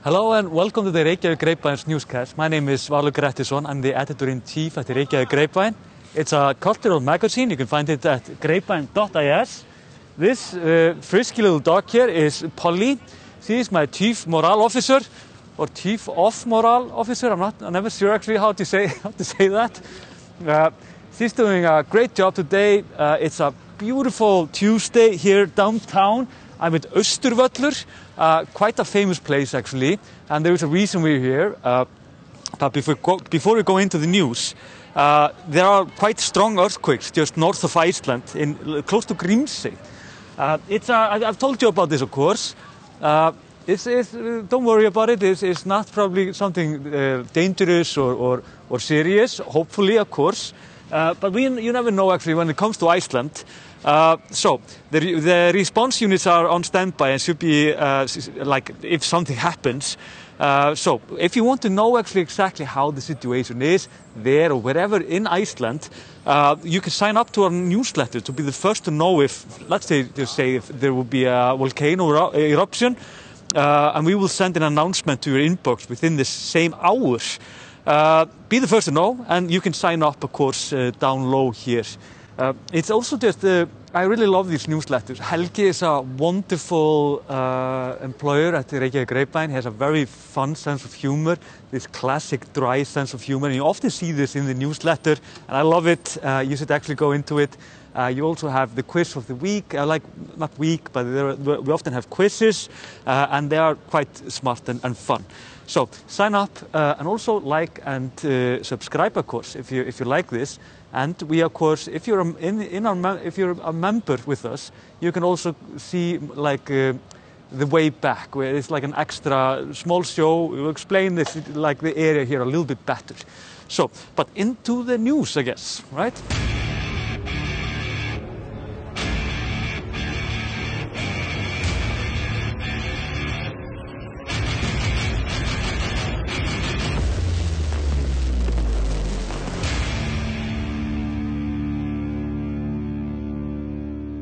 Hello and welcome to the Reykjavík Grapevine's newscast. My name is Valur Grettisson. I'm the editor-in-chief at the Reykjavík Grapevine. It's a cultural magazine. You can find it at grapevine.is. This frisky little dog here is Polly. She is my chief morale officer, or chief of morale officer. I'm never sure actually how to say that. She's doing a great job today. It's a beautiful Tuesday here downtown. I'm at Austurvöllur, quite a famous place actually, and there is a reason we're here. But before we go into the news, there are quite strong earthquakes just north of Iceland, close to Grímsey. I've told you about this, of course. Don't worry about it. It's not probably something dangerous or serious. Hopefully, of course. But you never know actually when it comes to Iceland. So the response units are on standby and should be like if something happens. So if you want to know actually exactly how the situation is there or wherever in Iceland, you can sign up to our newsletter to be the first to know if, let's say if there will be a volcano eruption, and we will send an announcement to your inbox within the same hours. Be the first to know, and you can sign up, of course, down low here. It's also just, I really love these newsletters. Helgi is a wonderful employer at the Reykjavík Grapevine. He has a very fun sense of humor, this classic dry sense of humor. And you often see this in the newsletter, and I love it. You should actually go into it. You also have the quiz of the week, not week, but we often have quizzes, and they are quite smart and fun. So sign up and also like and subscribe, of course, if you like this. And we, of course, if you're if you're a member with us, you can also see like the way back, where it's like an extra small show. We'll explain this, like the area here, a little bit better. So, but into the news, I guess, right?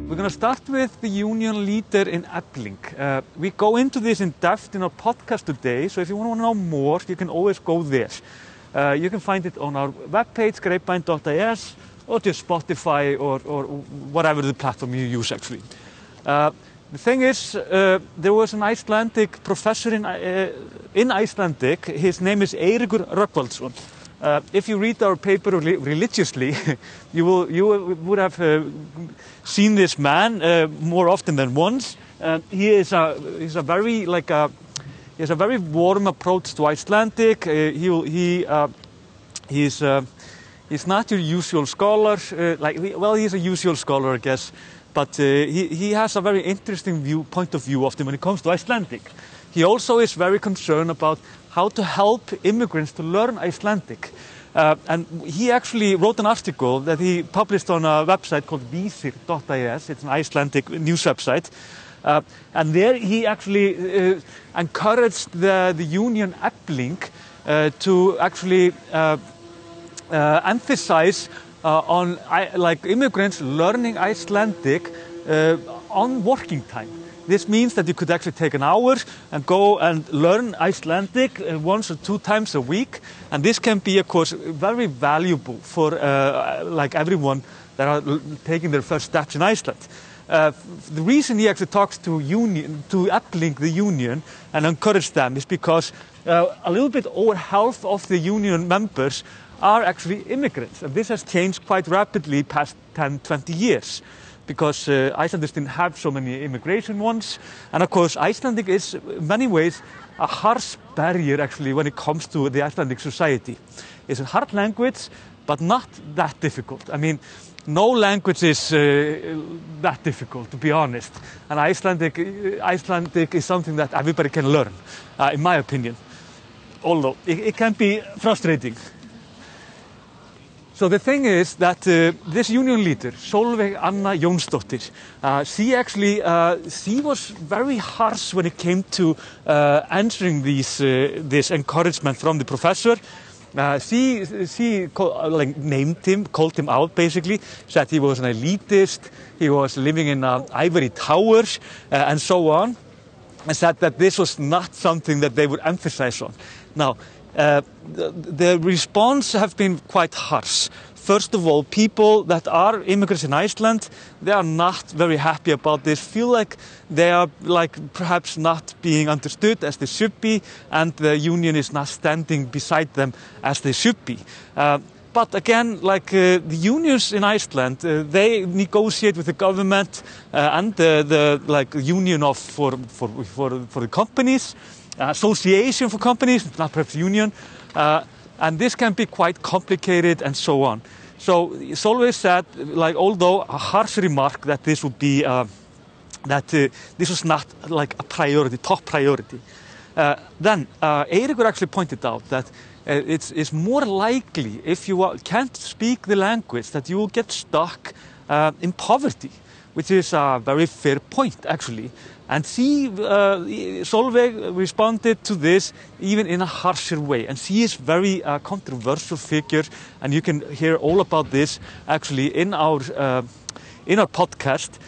We're going to start with the union leader in Efling. We go into this in depth in our podcast today, so if you want to know more, you can always go there. You can find it on our webpage, grapevine.is, or just Spotify or whatever the platform you use actually. The thing is, there was an Icelandic professor in Icelandic. His name is Eiríkur Rögnvaldsson. If you read our paper religiously, you would have seen this man more often than once. He's a very warm approach to Icelandic. He's not your usual scholar. He's a usual scholar, I guess, but he has a very interesting point of view often when it comes to Icelandic. He also is very concerned about how to help immigrants to learn Icelandic. And he actually wrote an article that he published on a website called vísir.is. It's an Icelandic news website. And there he actually encouraged the union Efling to actually emphasize on immigrants learning Icelandic on working time. This means that you could actually take an hour and go and learn Icelandic once or two times a week. And this can be, of course, very valuable for everyone that are taking their first steps in Iceland. The reason he actually talks to Efling, the union, and encourages them is because a little bit over half of the union members are actually immigrants. And this has changed quite rapidly past 10, 20 years. Because Icelanders didn't have so many immigration ones. And of course, Icelandic is in many ways a harsh barrier actually when it comes to the Icelandic society. It's a hard language, but not that difficult. I mean, no language is that difficult, to be honest. And Icelandic is something that everybody can learn, in my opinion. Although it can be frustrating. So the thing is that this union leader, Solveig Anna Jónsdóttir, she was very harsh when it came to answering this encouragement from the professor. She named him, called him out basically, said he was an elitist, he was living in ivory towers, and so on. and said that this was not something that they would emphasize on. Now, the response have been quite harsh. First of all, people that are immigrants in Iceland, they are not very happy about this, feel like they are perhaps not being understood as they should be, and the union is not standing beside them as they should be. But again, the unions in Iceland, they negotiate with the government and the union for the companies, association for companies, not perhaps union. And this can be quite complicated and so on. So Solveig said, although a harsh remark that this would be, this was not a priority, top priority. Then Eiríkur actually pointed out that it's more likely if you can't speak the language that you will get stuck in poverty, which is a very fair point actually. And Solveig responded to this even in a harsher way. And she is very controversial figure, and you can hear all about this actually in our podcast.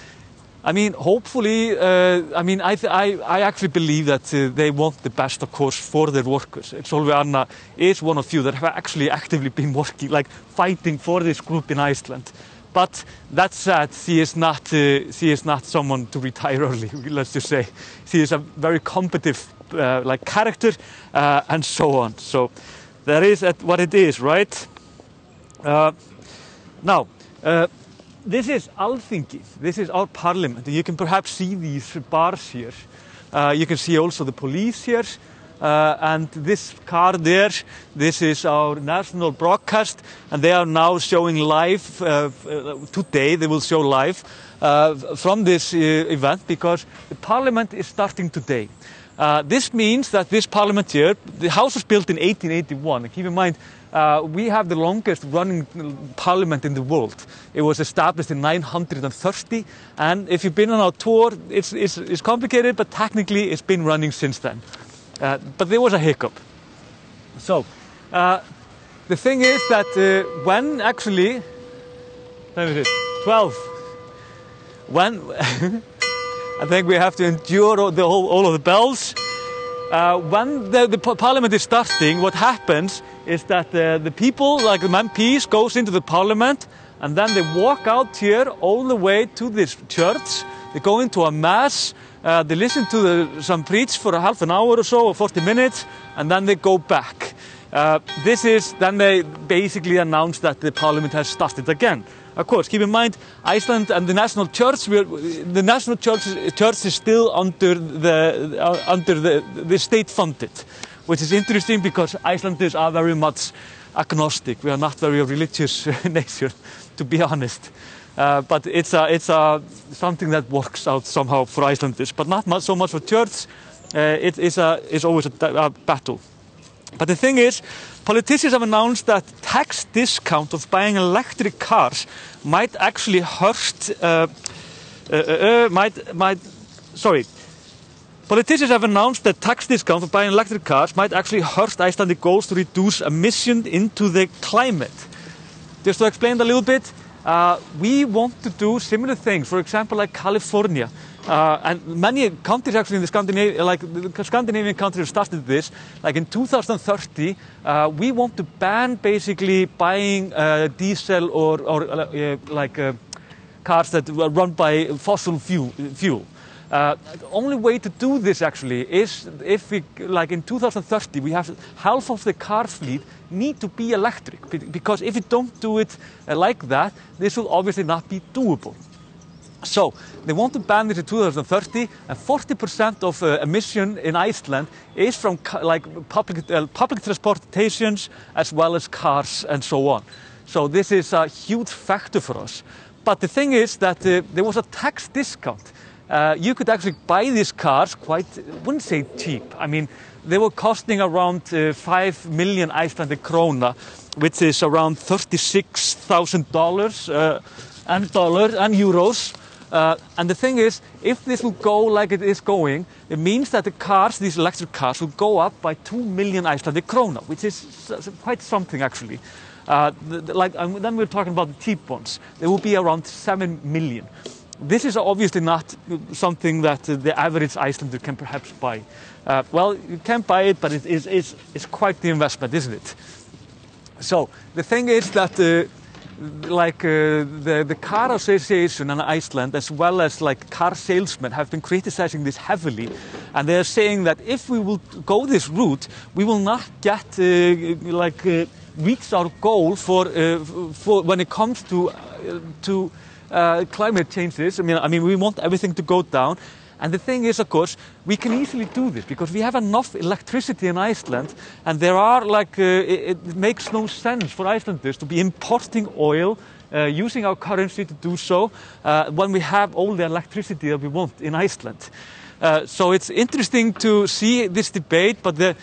I mean, hopefully, I actually believe that they want the best, of course, for their workers. Solveig Anna is one of you that have actually actively been working, fighting for this group in Iceland. But that said, she is not someone to retire early. Let's just say she is a very competitive character and so on. So that is what it is, right? Now, this is Alþingi. This is our parliament. You can perhaps see these bars here. You can see also the police here. And this car there, this is our national broadcast, and they are now showing live, today they will show live from this event, because the parliament is starting today. This means that this parliament here, the house was built in 1881, and keep in mind, we have the longest running parliament in the world. It was established in 930, and if you've been on our tour, it's complicated, but technically it's been running since then. But there was a hiccup. So, the thing is that when actually, 12, when, I think we have to endure all of the bells. When the parliament is starting, what happens is that the people, like the MPs, goes into the parliament, and then they walk out here all the way to this church. They go into a mass. They listen to some preach for a half an hour or so, or 40 minutes, and then they go back. Then they basically announce that the parliament has started again. Of course, keep in mind, Iceland and the national church, the national church is still under the state funded, which is interesting because Icelanders are very much agnostic. We are not very religious nation, to be honest. But it's something that works out somehow for Icelanders, but not so much for church. It's always a battle. But the thing is, politicians have announced that tax discount of buying electric cars might actually hurt. Politicians have announced that tax discount for buying electric cars might actually hurt Icelandic goals to reduce emissions into the climate. Just to explain a little bit. We want to do similar things, for example, like California. And many countries actually in the Scandinavian countries have started this. Like in 2030, we want to ban basically buying diesel or cars that were run by fossil fuel. The only way to do this actually is if we, in 2030, we have half of the car fleet need to be electric, because if you don't do it like that, this will obviously not be doable. So they want to ban this in 2030, and 40% of emission in Iceland is from public transportations as well as cars and so on. So this is a huge factor for us. But the thing is that there was a tax discount. You could actually buy these cars quite, I wouldn't say cheap. I mean, they were costing around 5 million Icelandic krona, which is around $36,000 and euros. And the thing is, if this will go like it is going, it means that the cars, these electric cars, will go up by 2 million Icelandic krona, which is quite something actually. Then we're talking about the cheap ones. They will be around 7 million. this is obviously not something that the average Icelander can perhaps buy. Well, you can buy it, but it's quite the investment, isn't it? So the thing is that the car association in Iceland, as well as like car salesmen, have been criticizing this heavily, and they are saying that if we will go this route, we will not get reach our goal for when it comes to climate changes. I mean, we want everything to go down. And the thing is, of course, we can easily do this because we have enough electricity in Iceland, and there are it makes no sense for Icelanders to be importing oil, using our currency to do so, when we have all the electricity that we want in Iceland. So it's interesting to see this debate, but the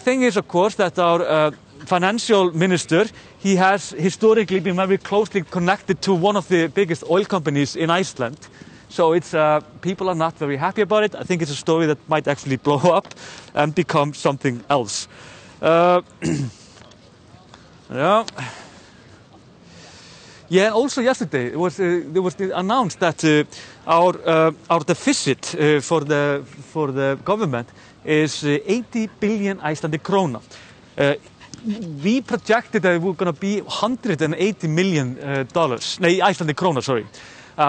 thing is, of course, that our financial minister, he has historically been very closely connected to one of the biggest oil companies in Iceland. So it's people are not very happy about it. I think it's a story that might actually blow up and become something else. Yeah. Yeah. Also yesterday, it was announced that our deficit for the government is 80 billion Icelandic krona. We projected that it was going to be 180 million Icelandic krona, sorry.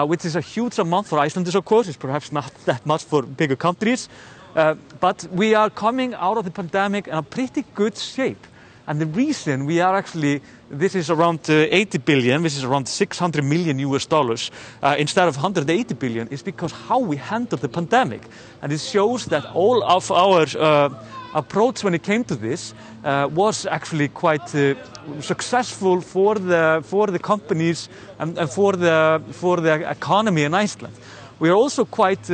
Which is a huge amount for Icelanders, of course. It's perhaps not that much for bigger countries. But we are coming out of the pandemic in a pretty good shape. And the reason we are actually, this is around 80 billion, which is around 600 million US dollars, instead of 180 billion, is because how we handled the pandemic. And it shows that all of our approach when it came to this was actually quite successful for the companies and for the economy in Iceland. We are also quite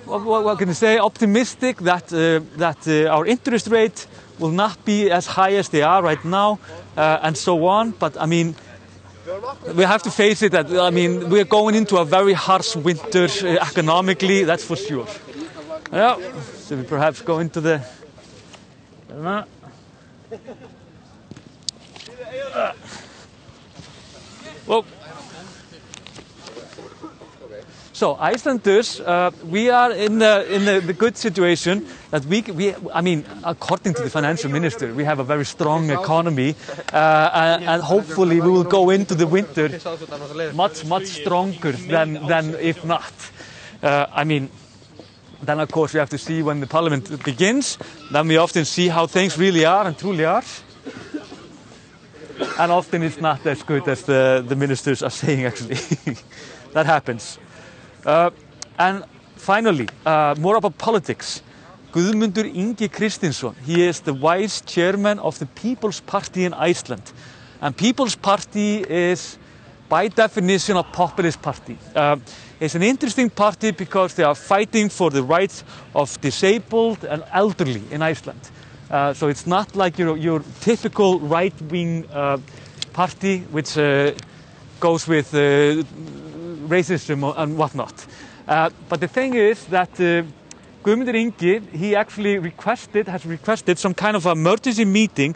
what can I say, optimistic that our interest rate will not be as high as they are right now, and so on. But I mean, we have to face it. That I mean, we are going into a very harsh winter economically. That's for sure. Yeah. So we perhaps go into the. Well. So Icelanders, we are in the good situation that I mean, according to the financial minister, we have a very strong economy, and hopefully we will go into the winter much stronger than if not. I mean, then of course we have to see when the parliament begins. Then we often see how things really are and truly are, and often it's not as good as the ministers are saying. Actually, that happens. And finally, more about politics. Guðmundur Ingi Kristinsson, he is the vice chairman of the People's Party in Iceland. And People's Party is, by definition, a populist party. It's an interesting party because they are fighting for the rights of disabled and elderly in Iceland. So it's not like your typical right-wing party, which goes with racism and whatnot. But the thing is that Guðmundur Ingi, he actually has requested some kind of emergency meeting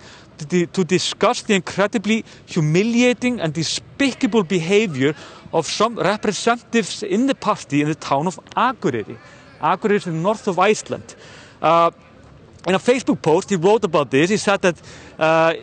to discuss the incredibly humiliating and despicable behaviour of some representatives in the party in the town of Akureyri. Akureyri is in the north of Iceland. In a Facebook post, he wrote about this. He said that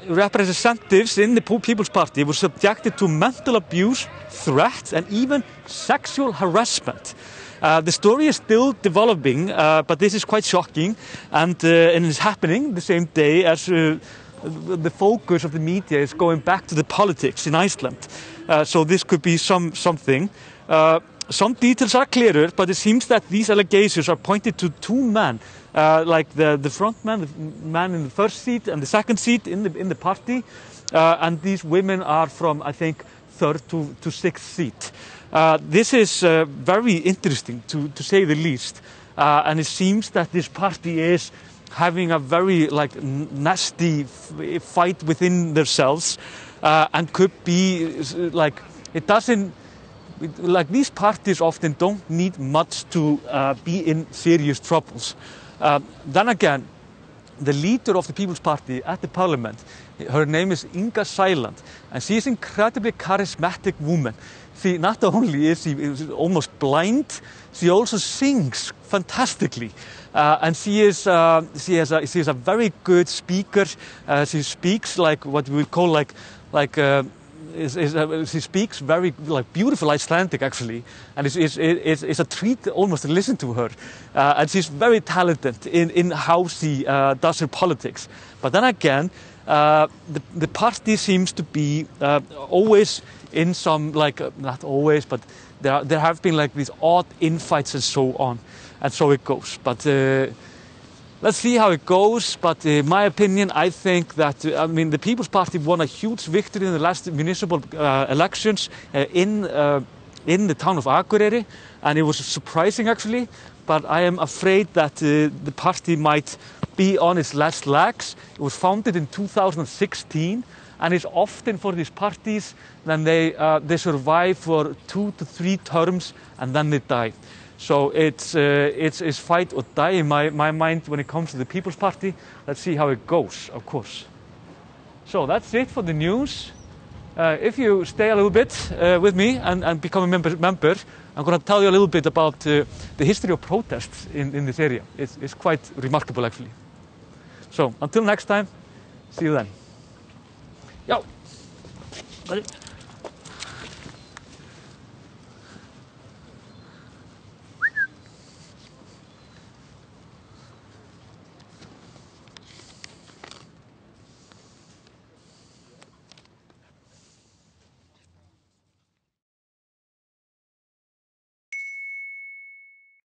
representatives in the People's Party were subjected to mental abuse, threats, and even sexual harassment. The story is still developing, but this is quite shocking, and it's happening the same day as the focus of the media is going back to the politics in Iceland. So this could be something. Some details are clearer, but it seems that these allegations are pointed to two men, like the front man, the man in the first seat and the second seat in the party, and these women are from, I think, third to sixth seat. This is very interesting, to say the least, and it seems that this party is having a very nasty fight within themselves, and could be it doesn't. These parties often don't need much to be in serious troubles. Then again, the leader of the People's Party at the parliament. Her name is Inga Sæland, and she's an incredibly charismatic woman. See, not only is she almost blind, she also sings fantastically, and she is a very good speaker. She speaks like what we would call she speaks very beautiful Icelandic actually, and it's a treat almost to listen to her. And she's very talented in how she does her politics. But then again, the party seems to be always in some not always, but there have been these odd infights and so on, and so it goes. But let's see how it goes. But in my opinion, I think that the People's Party won a huge victory in the last municipal elections in the town of Akureyri, and it was surprising actually. But I am afraid that the party might be on its last legs. It was founded in 2016, and it's often for these parties then they survive for 2 to 3 terms and then they die. So it's fight or die in my mind when it comes to the People's Party. Let's see how it goes, of course. So that's it for the news. If you stay a little bit with me and become a member, I'm going to tell you a little bit about the history of protests in this area. It's quite remarkable actually. So until next time, see you then. Yo.